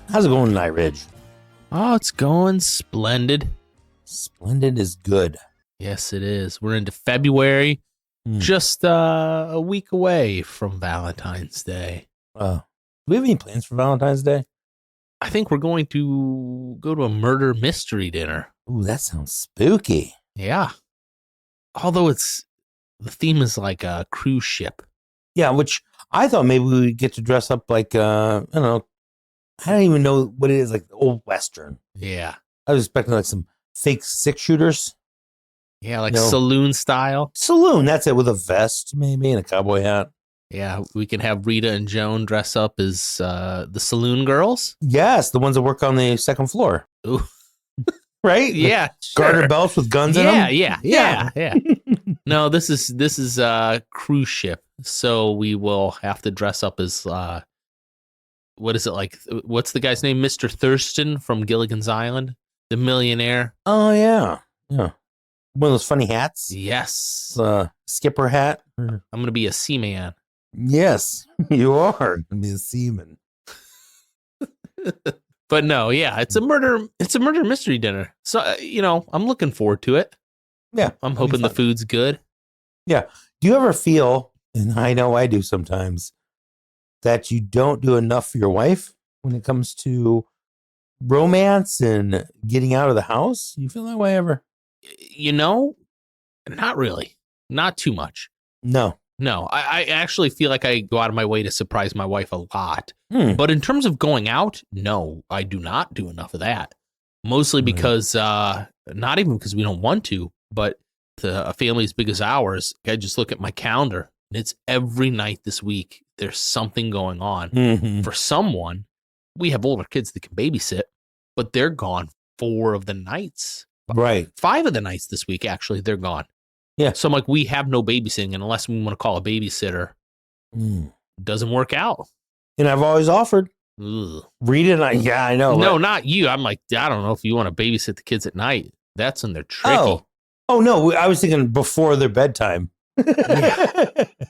How's it going tonight, Ridge? Oh, it's going splendid. Splendid is good. Yes, it is. We're into February, just a week away from Valentine's Day. Do we have any plans for Valentine's Day? I think we're going to go to a murder mystery dinner. Ooh, that sounds spooky. Yeah. Although the theme is like a cruise ship. Yeah, which I thought maybe we would get to dress up like, I don't know. I don't even know what it is, like the old Western. Yeah. I was expecting like some fake six-shooters. Yeah, like saloon style. Saloon, that's it, with a vest maybe and a cowboy hat. Yeah, we can have Rita and Joan dress up as the saloon girls. Yes, the ones that work on the second floor. Ooh. Right? Yeah. Garter belts with guns in them? Yeah. No, this is a cruise ship. So we will have to dress up as what is it like? What's the guy's name? Mr. Thurston from Gilligan's Island, the millionaire. Oh, yeah. Yeah. One of those funny hats? Yes. Skipper hat? I'm going to be a seaman. Yes, you are going to be a seaman. But no, yeah, it's a murder mystery dinner. So, I'm looking forward to it. Yeah. I'm hoping the food's good. Yeah. Do you ever feel, and I know I do sometimes, that you don't do enough for your wife when it comes to romance and getting out of the house? You feel that way ever? Not really. Not too much. No. I actually feel like I go out of my way to surprise my wife a lot. But in terms of going out, no, I do not do enough of that. Mostly because, not even because we don't want to, but a family as big as ours, I just look at my calendar and it's every night this week. There's something going on for someone. We have older kids that can babysit, but they're gone 4 of the nights. Right. 5 of the nights this week, actually, they're gone. Yeah. So I'm like, we have no babysitting, and unless we want to call a babysitter, doesn't work out. And I've always offered. Ugh. Read it. Yeah, I know. No, not you. I'm like, I don't know if you want to babysit the kids at night. That's when they're tricky. Oh no. I was thinking before their bedtime.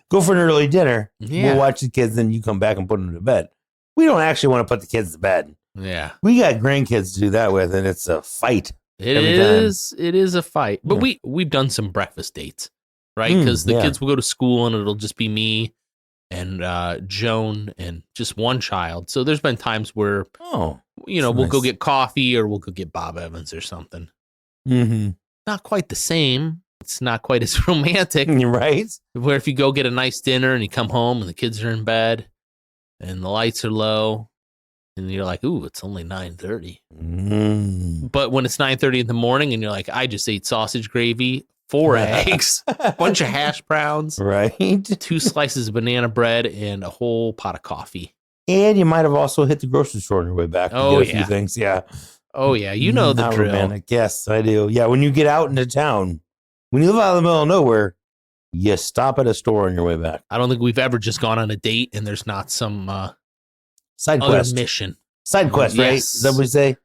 Go for an early dinner. Yeah. We'll watch the kids, then you come back and put them to bed. We don't actually want to put the kids to bed. Yeah. We got grandkids to do that with, and it's a fight. It is a fight. But we've done some breakfast dates, right? Because the kids will go to school and it'll just be me and Joan and just one child. So there's been times where, we'll go get coffee or we'll go get Bob Evans or something. Mm-hmm. Not quite the same. It's not quite as romantic. Right? Where if you go get a nice dinner and you come home and the kids are in bed and the lights are low. And you're like, ooh, it's only 9:30. But when it's 9:30 in the morning and you're like, I just ate sausage gravy, 4 eggs, a bunch of hash browns, right? 2 slices of banana bread, and a whole pot of coffee. And you might have also hit the grocery store on your way back. Oh, a few things. Yeah. Oh, yeah. You know the drill. Romantic. Yes, I do. Yeah. When you get out into town, when you live out in the middle of nowhere, you stop at a store on your way back. I don't think we've ever just gone on a date and there's not some side other quest. Mission. Side quest, yes. Right? Is that what we say?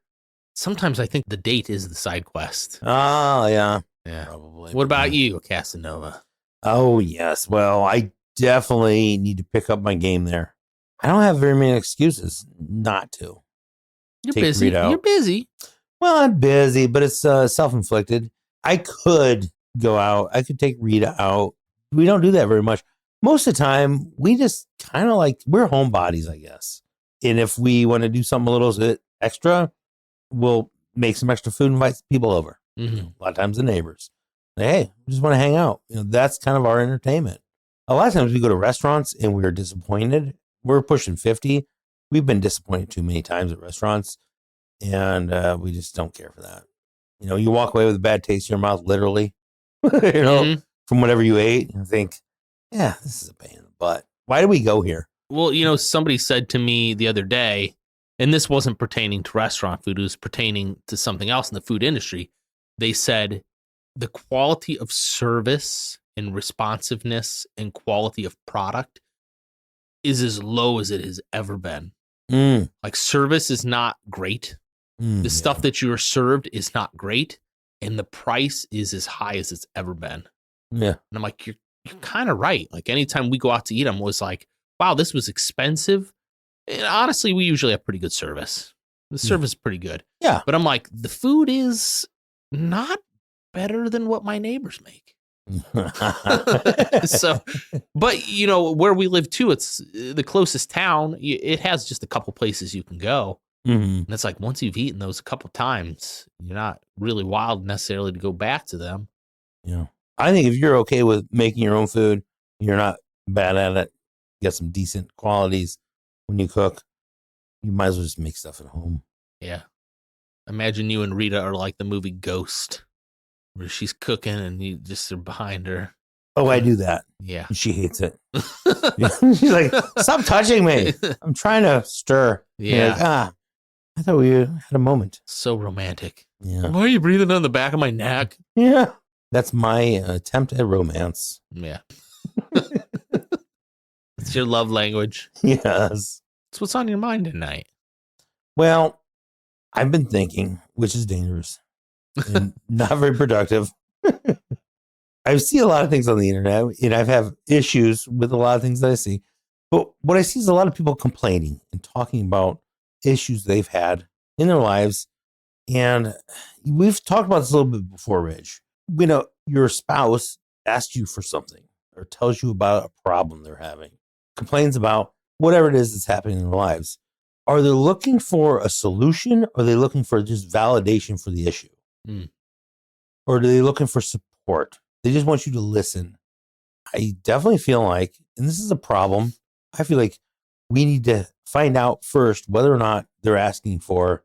Sometimes I think the date is the side quest. Oh, yeah. Yeah. Probably. What about you, Casanova? Oh, yes. Well, I definitely need to pick up my game there. I don't have very many excuses not to. You're busy. You're busy. Well, I'm busy, but it's self-inflicted. I could go out. I could take Rita out. We don't do that very much. Most of the time, we just kind of we're homebodies, I guess. And if we want to do something a little bit extra, we'll make some extra food and invite people over. A lot of times the neighbors. Hey, we just want to hang out. That's kind of our entertainment. A lot of times we go to restaurants and we're disappointed. We're pushing 50. We've been disappointed too many times at restaurants. And we just don't care for that. You walk away with a bad taste in your mouth, literally, from whatever you ate. And think, yeah, this is a pain in the butt. Why do we go here? Well, somebody said to me the other day, and this wasn't pertaining to restaurant food, it was pertaining to something else in the food industry. They said the quality of service and responsiveness and quality of product is as low as it has ever been. Like service is not great. The stuff that you are served is not great. And the price is as high as it's ever been. Yeah. And I'm like, you're kind of right. Like anytime we go out to eat, I'm always like, wow, this was expensive. And honestly, we usually have pretty good service. The service is pretty good. Yeah. But I'm like, the food is not better than what my neighbors make. So, but you know, where we live too, it's the closest town. It has just a couple places you can go. And it's like, once you've eaten those a couple times, you're not really wild necessarily to go back to them. Yeah. I think if you're okay with making your own food, you're not bad at it, get some decent qualities when you cook, you might as well just make stuff at home. Yeah. Imagine you and Rita are like the movie Ghost, where she's cooking and you just are behind her. Oh, I do that. Yeah. And she hates it. She's like, stop touching me. I'm trying to stir. Yeah. Like, I thought we had a moment. So romantic. Yeah. Why are you breathing on the back of my neck? Yeah. That's my attempt at romance. Yeah. It's your love language. Yes. So what's on your mind tonight? Well, I've been thinking, which is dangerous and not very productive. I see a lot of things on the internet, and I've had issues with a lot of things that I see. But what I see is a lot of people complaining and talking about issues they've had in their lives. And we've talked about this a little bit before, Rich. You know, your spouse asks you for something or tells you about a problem they're having, complains about whatever it is that's happening in their lives. Are they looking for a solution, or are they looking for just validation for the issue? Or are they looking for support? They just want you to listen. I definitely feel like, and this is a problem, I feel like we need to find out first whether or not they're asking for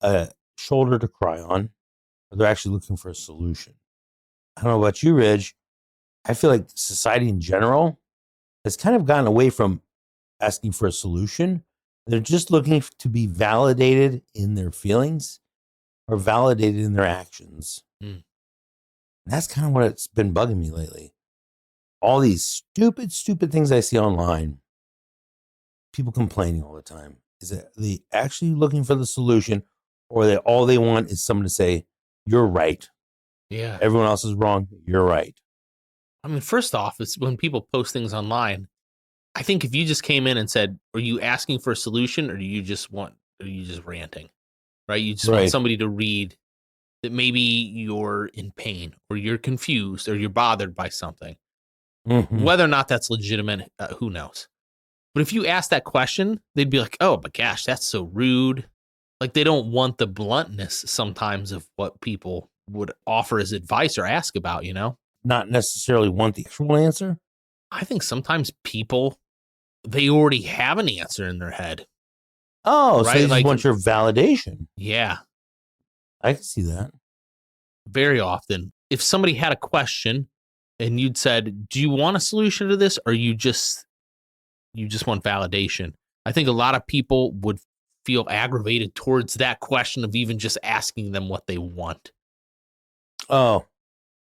a shoulder to cry on, or they're actually looking for a solution. I don't know about you, Ridge. I feel like society in general has kind of gotten away from asking for a solution. They're just looking to be validated in their feelings or validated in their actions. And that's kind of what's been bugging me lately. All these stupid things I see online, people complaining all the time. Is it they actually looking for the solution, or all they want is someone to say, you're right. Yeah. Everyone else is wrong. You're right. I mean, first off, it's when people post things online. I think if you just came in and said, are you asking for a solution, or are you just ranting? Right? You just want somebody to read that maybe you're in pain, or you're confused, or you're bothered by something. Whether or not that's legitimate, who knows? But if you ask that question, they'd be like, oh my gosh, that's so rude. Like, they don't want the bluntness sometimes of what people would offer as advice or ask about, you know? Not necessarily want the actual answer. I think sometimes people, they already have an answer in their head. Oh, right? So they just want your validation. Yeah. I can see that. Very often, if somebody had a question and you'd said, do you want a solution to this, or you just want validation? I think a lot of people would feel aggravated towards that question of even just asking them what they want. Oh,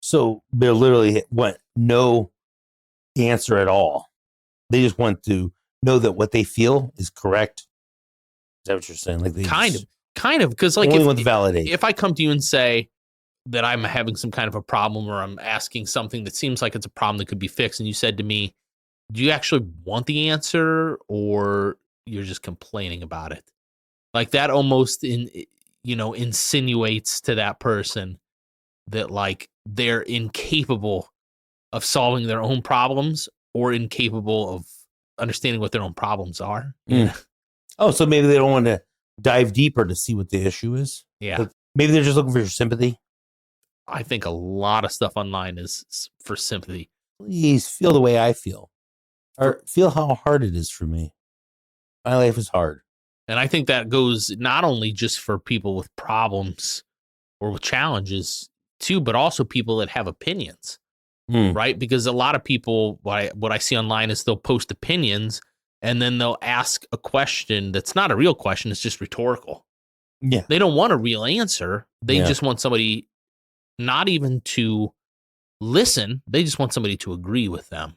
so they literally want no answer at all. They just want to know that what they feel is correct. Is that what you're saying? Like they kind of, because like if I come to you and say that I'm having some kind of a problem, or I'm asking something that seems like it's a problem that could be fixed, and you said to me, do you actually want the answer, or you're just complaining about it? Like that almost insinuates to that person that like they're incapable of solving their own problems, or incapable of understanding what their own problems are. Yeah. Oh, so maybe they don't want to dive deeper to see what the issue is. Yeah. Like maybe they're just looking for your sympathy. I think a lot of stuff online is for sympathy. Please feel the way I feel, or feel how hard it is for me. My life is hard. And I think that goes not only just for people with problems or with challenges too, but also people that have opinions, right? Because a lot of people, what I see online is they'll post opinions and then they'll ask a question that's not a real question. It's just rhetorical. Yeah. They don't want a real answer. They just want somebody not even to listen. They just want somebody to agree with them.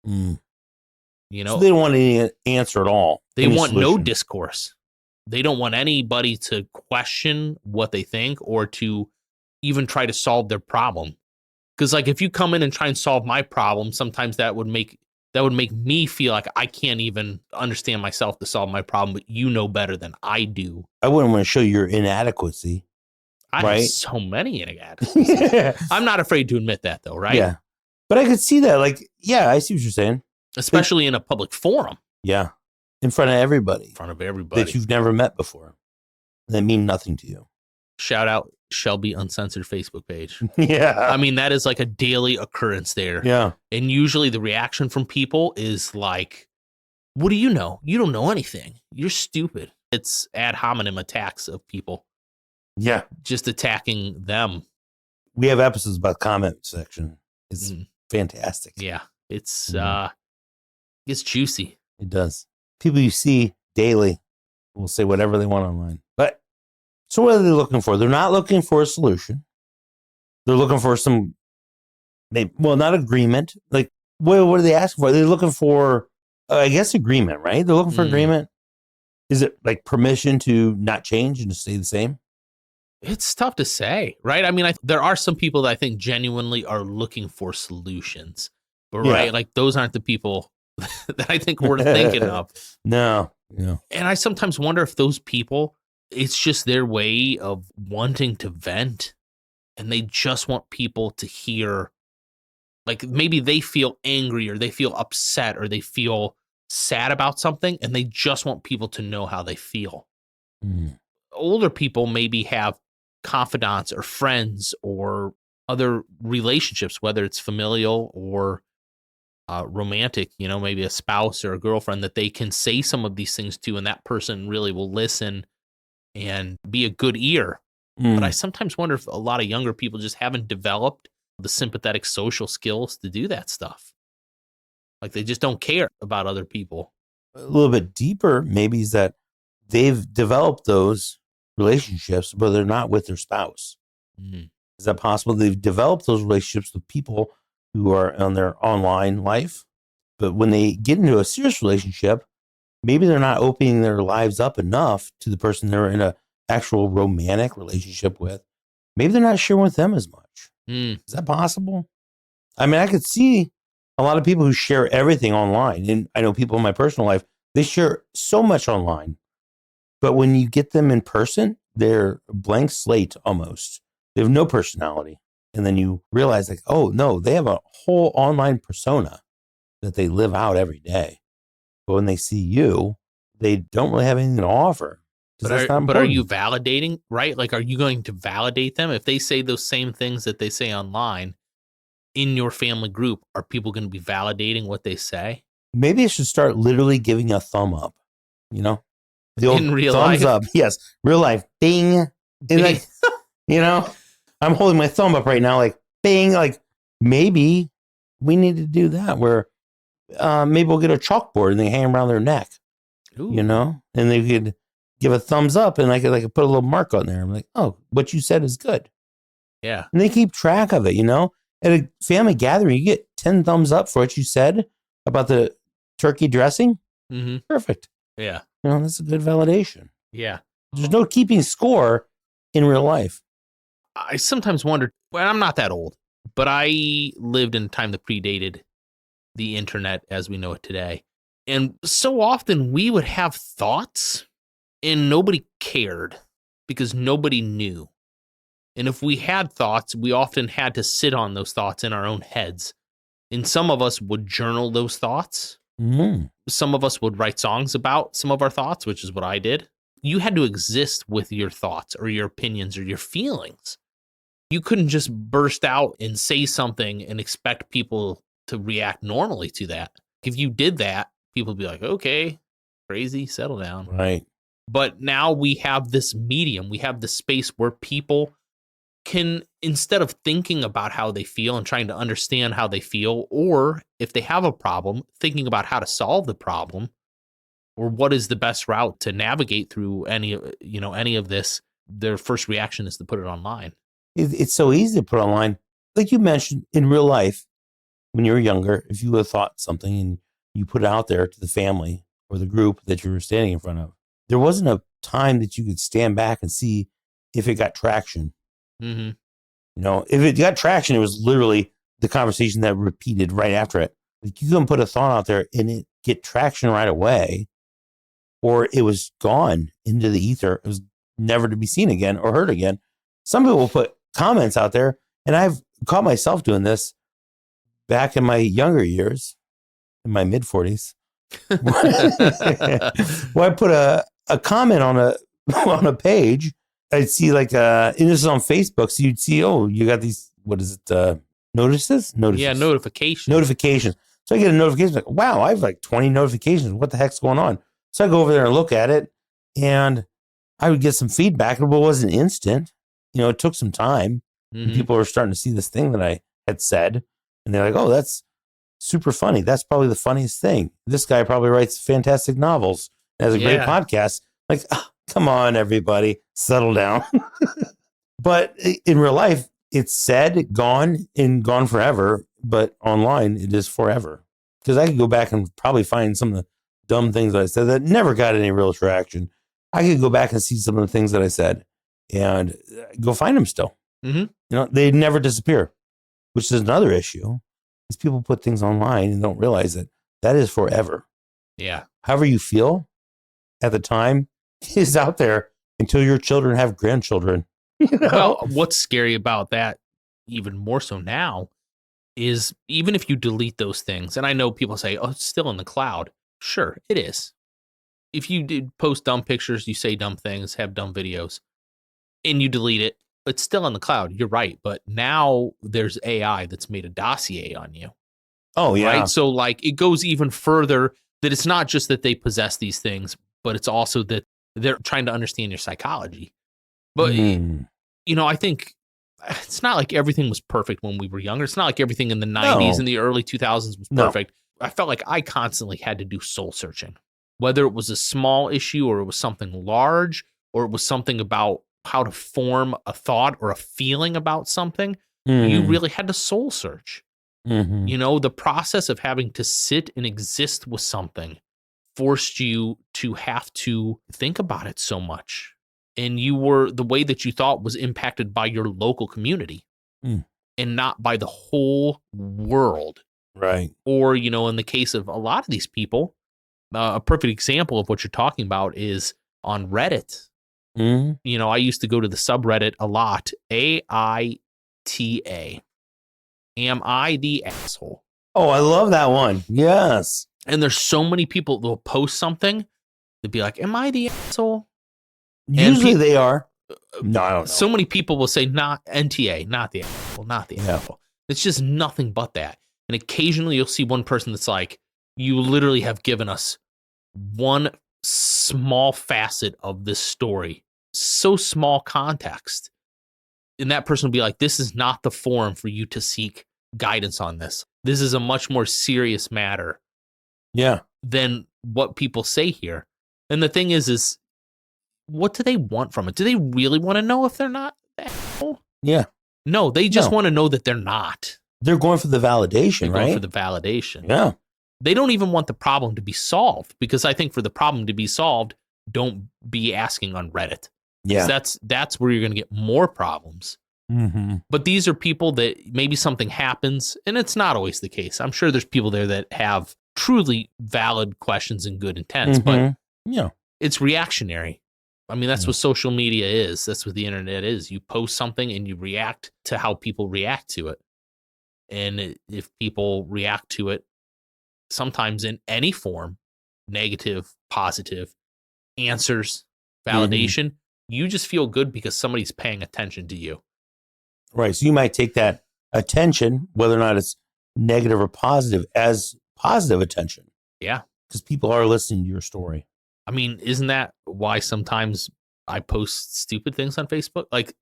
You know, so they don't want any answer at all. They want no discourse. They don't want anybody to question what they think or to even try to solve their problem. Because like if you come in and try and solve my problem, sometimes that would make that would make me feel like I can't even understand myself to solve my problem, but you know better than I do. I wouldn't want to show your inadequacy. I right? have so many inadequacies. I'm not afraid to admit that, though, right? Yeah. But I could see that. Like, yeah, I see what you're saying. Especially in a public forum. Yeah. In front of everybody. In front of everybody. That you've never met before. That mean nothing to you. Shout out Shelby Uncensored Facebook page. Yeah. I mean, that is like a daily occurrence there. Yeah. And usually the reaction from people is like, what do you know? You don't know anything. You're stupid. It's ad hominem attacks of people. Yeah. Just attacking them. We have episodes about comment section. It's fantastic. Yeah. It's juicy. It does. People you see daily will say whatever they want online. But so what are they looking for? They're not looking for a solution. They're looking for some, not agreement. Like, what are they asking for? They're looking for, I guess, agreement, right? They're looking for agreement. Is it like permission to not change and to stay the same? It's tough to say, right? I mean, there are some people that I think genuinely are looking for solutions, but right, like those aren't the people that I think we're thinking of. No. And I sometimes wonder if those people, it's just their way of wanting to vent, and they just want people to hear, like maybe they feel angry or they feel upset or they feel sad about something, and they just want people to know how they feel. Older people maybe have confidants or friends or other relationships, whether it's familial or romantic, maybe a spouse or a girlfriend that they can say some of these things to, and that person really will listen and be a good ear. But I sometimes wonder if a lot of younger people just haven't developed the sympathetic social skills to do that stuff. Like they just don't care about other people. A little bit deeper, maybe, is that they've developed those relationships, but they're not with their spouse. Is that possible? They've developed those relationships with people who are on their online life, but when they get into a serious relationship, maybe they're not opening their lives up enough to the person they're in a actual romantic relationship with. Maybe they're not sharing with them as much. Is that possible? I mean, I could see a lot of people who share everything online, and I know people in my personal life, they share so much online. But when you get them in person, they're a blank slate almost. They have no personality. And then you realize, like, oh, no, they have a whole online persona that they live out every day. But when they see you, they don't really have anything to offer. But are you validating, right? Like, are you going to validate them? If they say those same things that they say online in your family group, are people going to be validating what they say? Maybe I should start literally giving a thumb up, The old in real thumbs life? Up. Yes. Real life. Bing. And like, I'm holding my thumb up right now, like, bing. Like, maybe we need to do that where maybe we'll get a chalkboard and they hang around their neck, and they could give a thumbs up and I could put a little mark on there. I'm like, oh, what you said is good. Yeah. And they keep track of it, At a family gathering, you get 10 thumbs up for what you said about the turkey dressing. Perfect. Yeah. That's a good validation. Yeah. There's no keeping score in real life. I sometimes wonder, well, I'm not that old, but I lived in a time that predated the internet as we know it today. And so often we would have thoughts and nobody cared because nobody knew. And if we had thoughts, we often had to sit on those thoughts in our own heads. And some of us would journal those thoughts. Some of us would write songs about some of our thoughts, which is what I did. You had to exist with your thoughts or your opinions or your feelings. You couldn't just burst out and say something and expect people to react normally to that. If you did that, people would be like, okay, crazy, settle down. Right. But now we have this medium, we have the space where people can, instead of thinking about how they feel and trying to understand how they feel, or if they have a problem, thinking about how to solve the problem, or what is the best route to navigate through any of this, their first reaction is to put it online. It's so easy to put online. Like you mentioned, in real life, when you were younger, if you would have thought something and you put it out there to the family or the group that you were standing in front of, there wasn't a time that you could stand back and see if it got traction. If it got traction, it was literally the conversation that repeated right after it. Like you couldn't put a thought out there and it get traction right away, or it was gone into the ether. It was never to be seen again or heard again. Some people put comments out there, and I've caught myself doing this back in my younger years, in my mid 40s. Well, I put a comment on a page. I'd see like and this is on Facebook, so you'd see, oh, you got these, what is it, notices? Yeah, Notifications. So I get a notification like, wow, I have like 20 notifications. What the heck's going on? So I go over there and look at it, and I would get some feedback. It wasn't instant. It took some time. Mm-hmm. People were starting to see this thing that I had said, and they're like, oh, that's super funny. That's probably the funniest thing. This guy probably writes fantastic novels, has a great podcast. Like, oh, come on, everybody, settle down. But in real life, it's said, gone, and gone forever. But online, it is forever. Because I could go back and probably find some of the dumb things that I said that never got any real traction. I could go back and see some of the things that I said and go find them still. Mm-hmm. They never disappear, which is another issue. Is people put things online and don't realize that is forever. Yeah. However you feel at the time is out there until your children have grandchildren. Well, what's scary about that, even more so now, is even if you delete those things, and I know people say, oh, it's still in the cloud. Sure, it is. If you did post dumb pictures, you say dumb things, have dumb videos, and you delete it, it's still in the cloud. You're right. But now there's AI that's made a dossier on you. Oh, yeah. Right? So like it goes even further that it's not just that they possess these things, but it's also that they're trying to understand your psychology. But, I think it's not like everything was perfect when we were younger. It's not like everything in the 90s and the early 2000s was perfect. I felt like I constantly had to do soul searching, whether it was a small issue or it was something large or it was something about how to form a thought or a feeling about something. You really had to soul search. The process of having to sit and exist with something forced you to have to think about it so much. And the way that you thought was impacted by your local community and not by the whole world. Right. Or, in the case of a lot of these people, a perfect example of what you're talking about is on Reddit. I used to go to the subreddit a lot, AITA. Am I the asshole? Oh, I love that one. Yes. And there's so many people that will post something. They'd be like, am I the asshole? Usually they are. No, I don't know. So many people will say, not NTA, not the asshole, not the asshole. It's just nothing but that. And occasionally you'll see one person that's like, you literally have given us one small facet of this story, so small context. And that person will be like, this is not the forum for you to seek guidance on this. This is a much more serious matter than what people say here. And the thing is what do they want from it? Do they really want to know if they're not the asshole? Yeah. No, they just want to know that they're not. They're going for the validation, They're right? going for the validation. Yeah. They don't even want the problem to be solved, because I think for the problem to be solved, don't be asking on Reddit. Yeah. That's where you're going to get more problems. But these are people that maybe something happens, and it's not always the case. I'm sure there's people there that have truly valid questions and good intents, but it's reactionary. I mean, that's what social media is. That's what the internet is. You post something and you react to how people react to it. And if people react to it, sometimes in any form, negative, positive, answers, validation, you just feel good because somebody's paying attention to you. Right. So you might take that attention, whether or not it's negative or positive, as positive attention. Yeah. Because people are listening to your story. I mean, isn't that why sometimes I post stupid things on Facebook? Like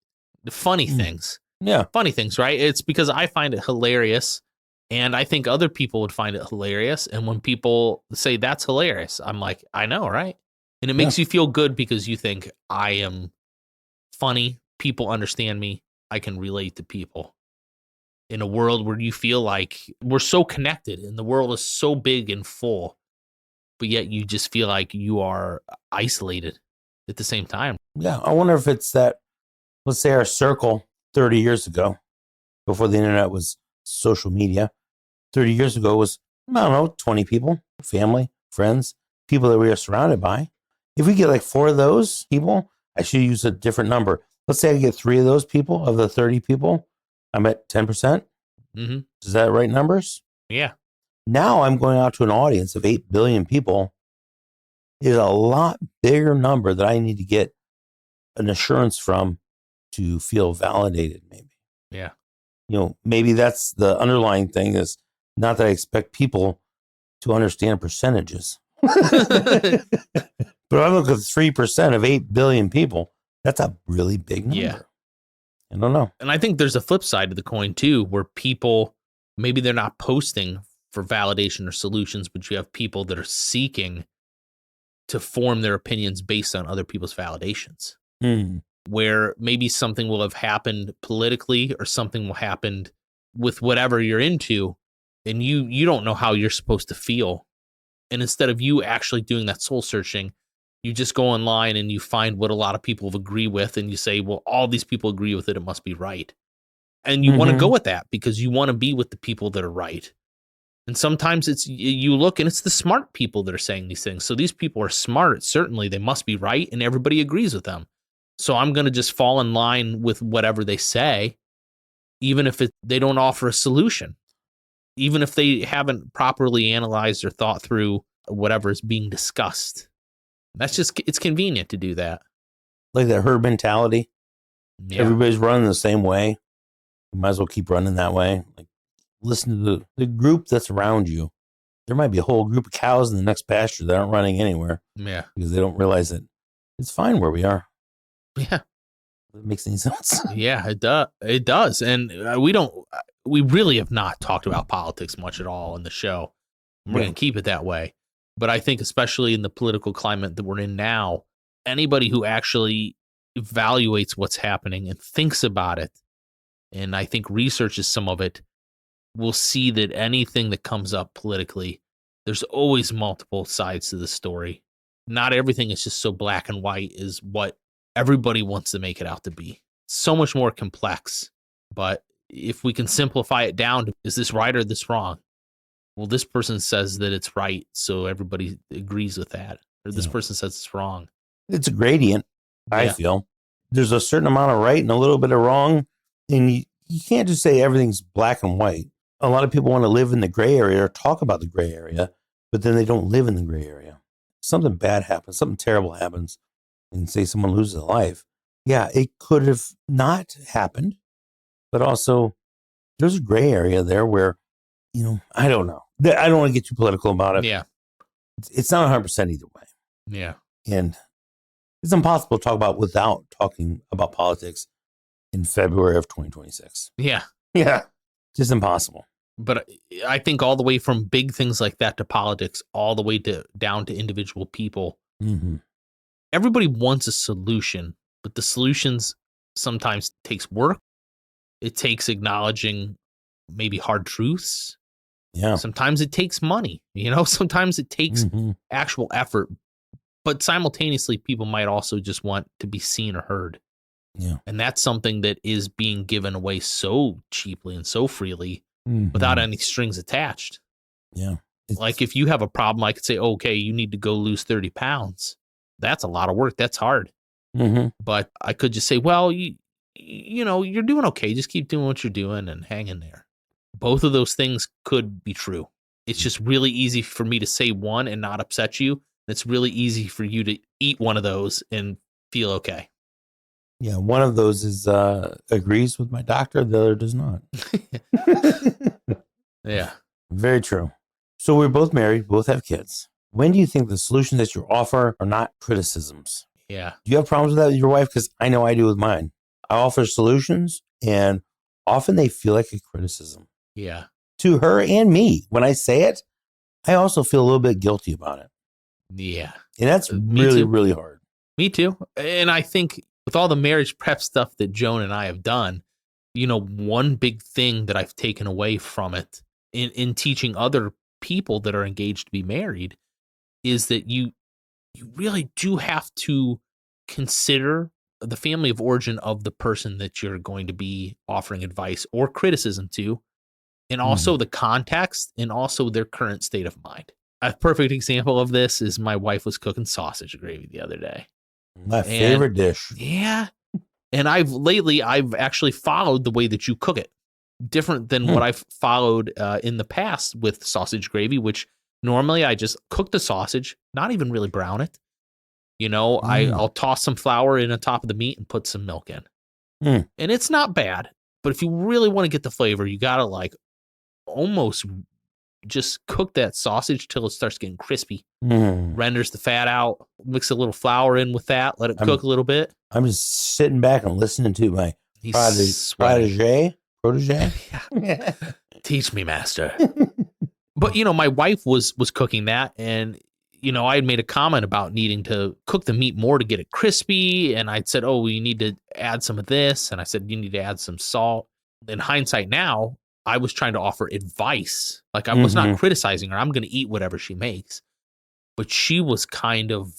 funny things. Yeah. Funny things, right? It's because I find it hilarious, and I think other people would find it hilarious. And when people say that's hilarious, I'm like, I know, right? And it makes you feel good because you think I am funny. People understand me. I can relate to people. In a world where you feel like we're so connected and the world is so big and full, but yet you just feel like you are isolated at the same time. Yeah. I wonder if it's that, let's say our circle 30 years ago, before the internet was social media, 30 years ago was I don't know, 20 people, family, friends, people that we are surrounded by. If we get like 4 of those people, I should use a different number. Let's say I get 3 of those people of the 30 people, I'm at 10%. Mm-hmm. Is that right numbers? Yeah. Now I'm going out to an audience of 8 billion people. Is a lot bigger number that I need to get an assurance from to feel validated, maybe. Yeah. Maybe that's the underlying thing is not that I expect people to understand percentages. But I look at 3% of 8 billion people. That's a really big number. Yeah. I don't know. And I think there's a flip side to the coin too, where people, maybe they're not posting for validation or solutions, but you have people that are seeking to form their opinions based on other people's validations. Where maybe something will have happened politically or something will happen with whatever you're into, and you don't know how you're supposed to feel. And instead of you actually doing that soul searching, you just go online and you find what a lot of people agree with, and you say, well, all these people agree with it, it must be right. And you want to go with that because you want to be with the people that are right. And sometimes you look and it's the smart people that are saying these things. So these people are smart. Certainly they must be right, and everybody agrees with them. So I'm going to just fall in line with whatever they say, even if they don't offer a solution, even if they haven't properly analyzed or thought through whatever is being discussed. It's convenient to do that. Like that herd mentality. Yeah. Everybody's running the same way. You might as well keep running that way. Like, listen to the group that's around you. There might be a whole group of cows in the next pasture that aren't running anywhere. Yeah. Because they don't realize that it's fine where we are. Yeah. That makes any sense. Yeah, it does. And we really have not talked about politics much at all in the show. We're going to keep it that way. But I think especially in the political climate that we're in now, anybody who actually evaluates what's happening and thinks about it, and I think researches some of it, will see that anything that comes up politically, there's always multiple sides to the story. Not everything is just so black and white is what everybody wants to make it out to be. So much more complex. But if we can simplify it down to, is this right or this wrong? Well, this person says that it's right, so everybody agrees with that. Or this person says it's wrong. It's a gradient, I feel. There's a certain amount of right and a little bit of wrong. And you can't just say everything's black and white. A lot of people want to live in the gray area or talk about the gray area, but then they don't live in the gray area. Something bad happens, something terrible happens, and say someone loses a life. Yeah, it could have not happened, but also there's a gray area there where, I don't know. I don't want to get too political about it. Yeah. It's not 100% either way. Yeah. And it's impossible to talk about without talking about politics in February of 2026. Yeah. Yeah. Just impossible. But I think all the way from big things like that to politics, all the way down to individual people, everybody wants a solution, but the solutions sometimes takes work. It takes acknowledging maybe hard truths. Yeah. Sometimes it takes money, sometimes it takes actual effort, but simultaneously people might also just want to be seen or heard. Yeah. And that's something that is being given away so cheaply and so freely without any strings attached. Yeah. Like if you have a problem, I could say, okay, you need to go lose 30 pounds. That's a lot of work. That's hard. But I could just say, well, you're doing okay. Just keep doing what you're doing and hang in there. Both of those things could be true. It's just really easy for me to say one and not upset you. It's really easy for you to eat one of those and feel okay. Yeah, one of those is agrees with my doctor. The other does not. Yeah. Very true. So we're both married, both have kids. When do you think the solutions that you offer are not criticisms? Yeah. Do you have problems with that with your wife? Because I know I do with mine. I offer solutions, and often they feel like a criticism. Yeah. To her and me. When I say it, I also feel a little bit guilty about it. Yeah. And that's really, really hard. Me too. And I think with all the marriage prep stuff that Joan and I have done, one big thing that I've taken away from it in teaching other people that are engaged to be married is that you really do have to consider the family of origin of the person that you're going to be offering advice or criticism to, and also the context and also their current state of mind. A perfect example of this is my wife was cooking sausage gravy the other day. My favorite dish. Yeah. And I've actually followed the way that you cook it, different than what I've followed in the past with sausage gravy, which normally I just cook the sausage, not even really brown it. I'll toss some flour in on top of the meat and put some milk in. And it's not bad, but if you really want to get the flavor, you got to like almost just cook that sausage till it starts getting crispy. Renders the fat out, mix a little flour in with that, let it cook a little bit. I'm just sitting back and listening to my protege. Yeah. Teach me, master. But, my wife was cooking that, and, I had made a comment about needing to cook the meat more to get it crispy. And I'd said, oh, you need to add some of this. And I said, you need to add some salt. In hindsight now, I was trying to offer advice. Like I was not criticizing her. I'm going to eat whatever she makes. But she was kind of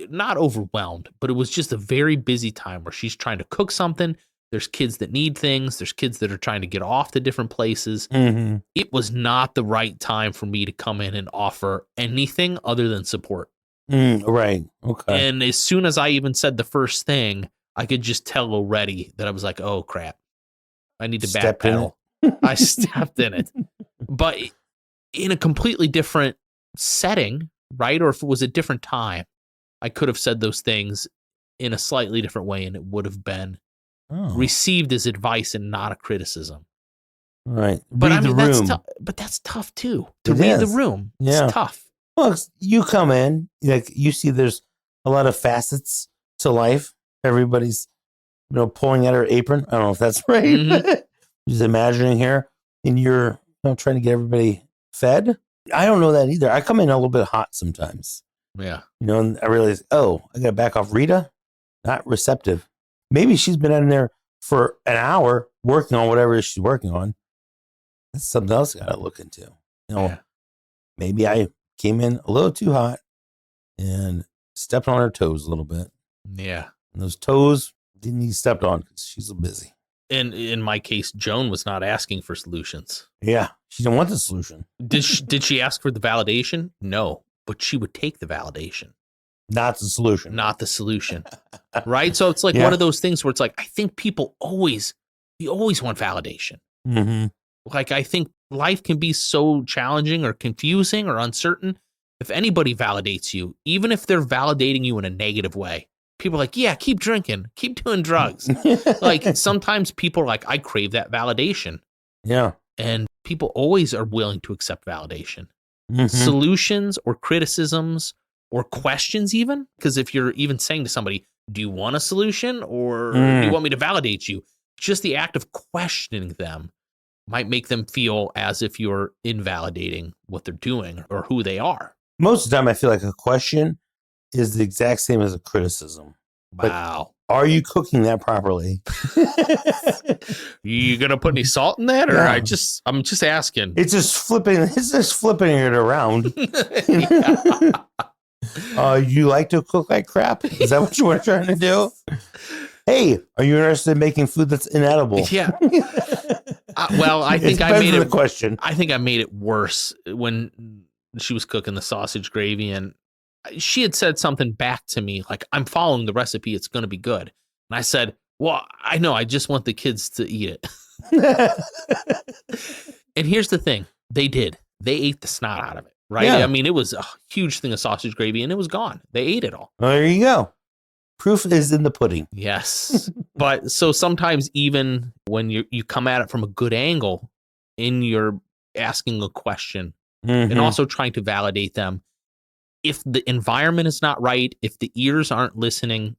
not overwhelmed, but it was just a very busy time where she's trying to cook something. There's kids that need things. There's kids that are trying to get off to different places. It was not the right time for me to come in and offer anything other than support. Right. Okay. And as soon as I even said the first thing, I could just tell already that I was like, oh, crap. I need to backpedal. I stepped in it. But in a completely different setting, right? Or if it was a different time, I could have said those things in a slightly different way, and it would have been received as advice and not a criticism. Right. But I mean, that's tough too. To read the room. It's tough. Well, you come in, like you see there's a lot of facets to life. Everybody's, pulling at her apron. I don't know if that's right. Just imagining here, and you're trying to get everybody fed. I don't know that either. I come in a little bit hot sometimes. Yeah. And I realize, I got to back off Rita. Not receptive. Maybe she's been in there for an hour working on whatever she's working on. That's something else I got to look into. Maybe I came in a little too hot and stepped on her toes a little bit. Yeah. And those toes didn't need stepped on because she's so busy. And in my case, Joan was not asking for solutions. Yeah. She didn't want the solution. Did she ask for the validation? No. But she would take the validation. Not the solution. Not the solution. Right? So it's like one of those things where it's like, I think people always want validation. Like, I think life can be so challenging or confusing or uncertain. If anybody validates you, even if they're validating you in a negative way, people are like, yeah, keep drinking, keep doing drugs. Like, sometimes people are like, I crave that validation. Yeah. And people always are willing to accept validation. Solutions or criticisms or questions even. Because if you're even saying to somebody, do you want a solution or do you want me to validate you? Just the act of questioning them might make them feel as if you're invalidating what they're doing or who they are. Most of the time, I feel like a question is the exact same as a criticism. Wow. But are you cooking that properly? You gonna put any salt in that, or Yeah. I'm just asking. It's just flipping it around. You like to cook like crap? Is that what you were trying to do? Hey, are you interested in making food that's inedible? Yeah. Well, I think I made it. Question. I think I made it worse when she was cooking the sausage gravy, and she had said something back to me like, "I'm following the recipe; it's going to be good." And I said, "Well, I know. I just want the kids to eat it." And here's the thing: they did. They ate the snot out of it. Right? Yeah. I mean, it was a huge thing of sausage gravy, and it was gone. They ate it all. Well, there you go. Proof is in the pudding. Yes. But so sometimes even when you come at it from a good angle and you're asking a question and also trying to validate them, if the environment is not right, if the ears aren't listening,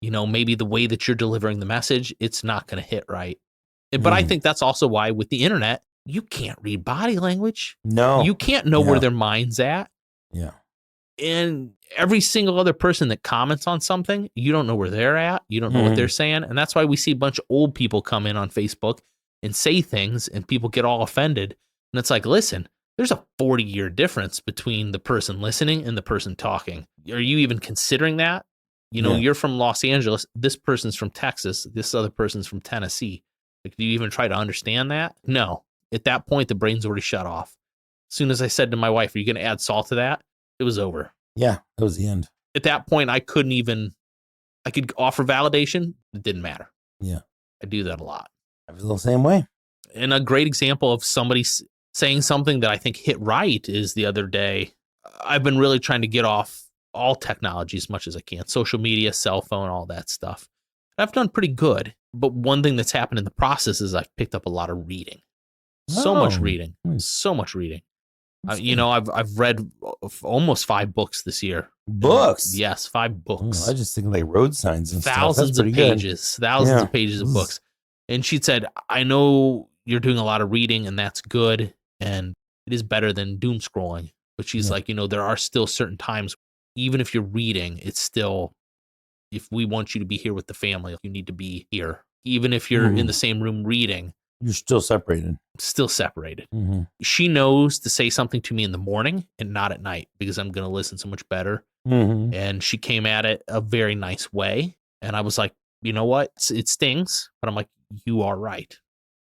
maybe the way that you're delivering the message, it's not going to hit right. But I think that's also why with the internet, you can't read body language. No. You can't know where their mind's at. Yeah. And every single other person that comments on something, you don't know where they're at. You don't know what they're saying. And that's why we see a bunch of old people come in on Facebook and say things and people get all offended. And it's like, listen, there's a 40-year difference between the person listening and the person talking. Are you even considering that? You're from Los Angeles. This person's from Texas. This other person's from Tennessee. Like, do you even try to understand that? No. At that point, the brain's already shut off. As soon as I said to my wife, are you going to add salt to that? It was over. Yeah, that was the end. At that point, I could offer validation. It didn't matter. Yeah. I do that a lot. I feel the same way. And a great example of somebody saying something that I think hit right is the other day. I've been really trying to get off all technology as much as I can. Social media, cell phone, all that stuff. I've done pretty good. But one thing that's happened in the process is I've picked up a lot of reading. So much reading. So much reading. I've read almost 5 books this year. Books? Yes, 5 books. I just think like road signs and thousands stuff. of pages. Thousands of pages of books. And she said, I know you're doing a lot of reading and that's good. And it is better than doom scrolling. But she's like, there are still certain times, even if you're reading, it's still, if we want you to be here with the family, you need to be here. Even if you're in the same room reading. You're still separated. Still separated. Mm-hmm. She knows to say something to me in the morning and not at night because I'm going to listen so much better. Mm-hmm. And she came at it a very nice way. And I was like, you know what? It stings. But I'm like, you are right.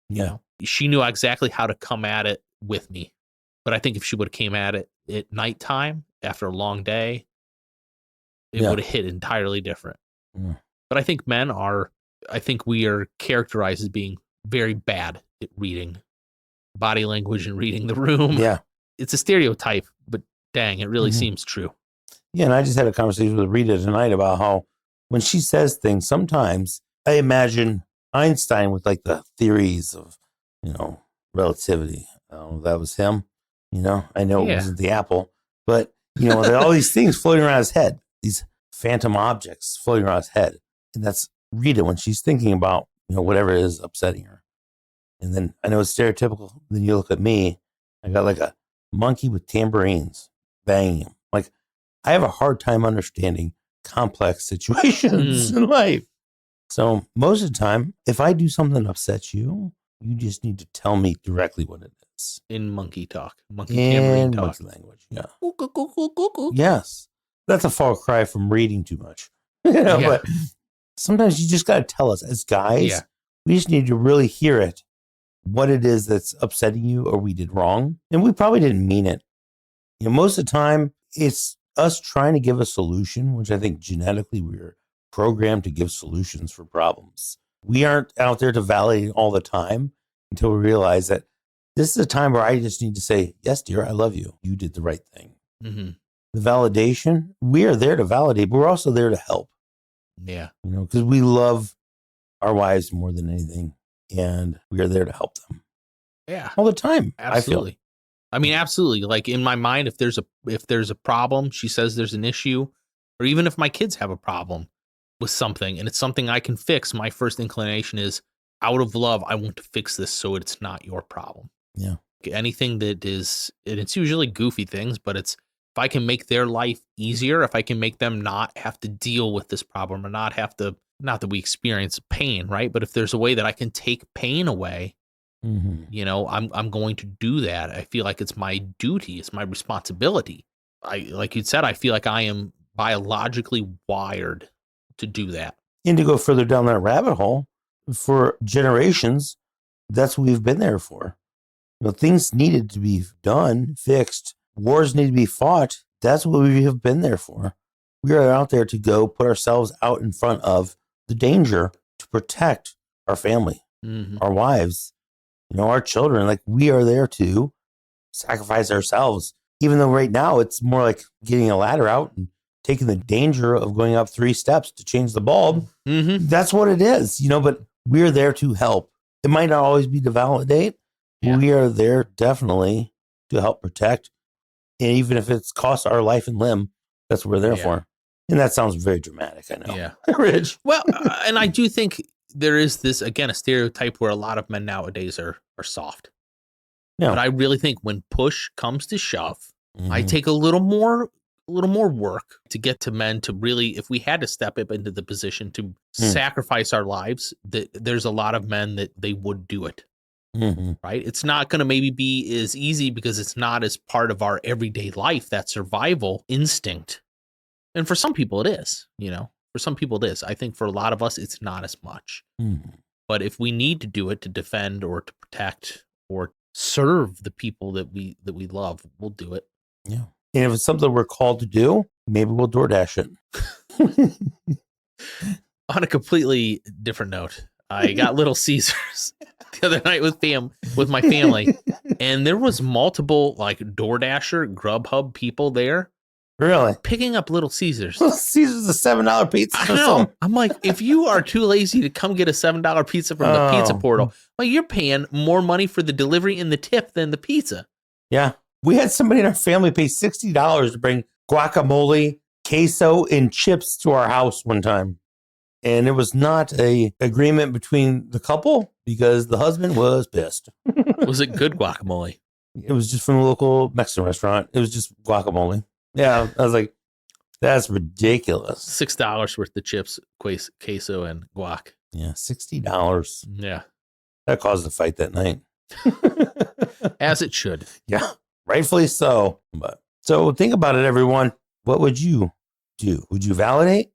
Yeah. She knew exactly how to come at it with me. But I think if she would have came at it at nighttime after a long day, it would have hit entirely different. Yeah. But I think we are characterized as being very bad at reading body language and reading the room. Yeah. It's a stereotype, but dang, it really seems true. Yeah. And I just had a conversation with Rita tonight about how when she says things, sometimes I imagine Einstein with like the theories of, relativity. That was him. I know it wasn't the apple, but, all these things floating around his head, these phantom objects floating around his head. And that's Rita when she's thinking about, whatever it is upsetting her. And then I know it's stereotypical. Then you look at me, I got like a monkey with tambourines banging him. Like, I have a hard time understanding complex situations in life. So most of the time, if I do something that upsets you, you just need to tell me directly what it is. In monkey talk. Tambourine talk. Monkey language, yeah. Yes. That's a far cry from reading too much. But sometimes you just got to tell us as guys, we just need to really hear it, what it is that's upsetting you or we did wrong. And we probably didn't mean it. Most of the time, it's us trying to give a solution, which I think genetically we're programmed to give solutions for problems. We aren't out there to validate all the time until we realize that this is a time where I just need to say, yes, dear, I love you. You did the right thing. Mm-hmm. The validation, we are there to validate, but we're also there to help. Yeah. Because we love our wives more than anything, and we are there to help them. Yeah. All the time. Absolutely. Absolutely. Like in my mind, if there's a problem, she says there's an issue, or even if my kids have a problem with something and it's something I can fix, my first inclination is, out of love, I want to fix this so it's not your problem. Yeah. Anything that is, and it's usually goofy things, but it's, if I can make their life easier, if I can make them not have to deal with this problem or not have to, not that we experience pain, right? But if there's a way that I can take pain away, I'm going to do that. I feel like it's my duty. It's my responsibility. Like you said, I feel like I am biologically wired to do that. And to go further down that rabbit hole, for generations, that's what we've been there for. Things needed to be done, fixed. Wars need to be fought. That's what we have been there for. We are out there to go put ourselves out in front of the danger to protect our family, our wives, our children. Like, we are there to sacrifice ourselves, even though right now it's more like getting a ladder out and taking the danger of going up 3 steps to change the bulb. Mm-hmm. That's what it is, but we're there to help. It might not always be to validate. Yeah. We are there definitely to help protect. And even if it's cost our life and limb, that's what we're there for. And that sounds very dramatic, I know. Yeah. Rich. Well, and I do think there is this, again, a stereotype where a lot of men nowadays are soft. Yeah. But I really think when push comes to shove, I take a little more work to get to men to really, if we had to step up into the position to sacrifice our lives, that there's a lot of men that they would do it. Mm-hmm. Right? It's not going to maybe be as easy because it's not as part of our everyday life, that survival instinct. And for some people it is, For some people it is. I think for a lot of us, it's not as much. Mm-hmm. But if we need to do it to defend or to protect or serve the people that we love, we'll do it. Yeah. And if it's something we're called to do, maybe we'll DoorDash it. On a completely different note, I got Little Caesars the other night with my family, and there was multiple like DoorDasher, Grubhub people there. Really? Picking up Little Caesars. Little Caesars is a $7 pizza. I know. I'm like, if you are too lazy to come get a $7 pizza from the pizza portal, well, you're paying more money for the delivery and the tip than the pizza. Yeah. We had somebody in our family pay $60 to bring guacamole, queso, and chips to our house one time. And it was not a agreement between the couple because the husband was pissed. Was it good guacamole? It was just from a local Mexican restaurant. It was just guacamole. Yeah, I was like, that's ridiculous. $6 worth of chips, queso, and guac. Yeah, $60. Yeah. That caused a fight that night. As it should. Yeah, rightfully so. But so think about it, everyone. What would you do? Would you validate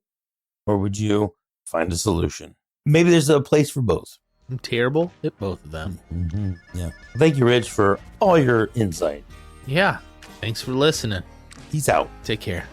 or would you find a solution? Maybe there's a place for both. I'm terrible at both of them. Mm-hmm. Yeah. Thank you, Rich, for all your insight. Yeah. Thanks for listening. Peace out. Take care.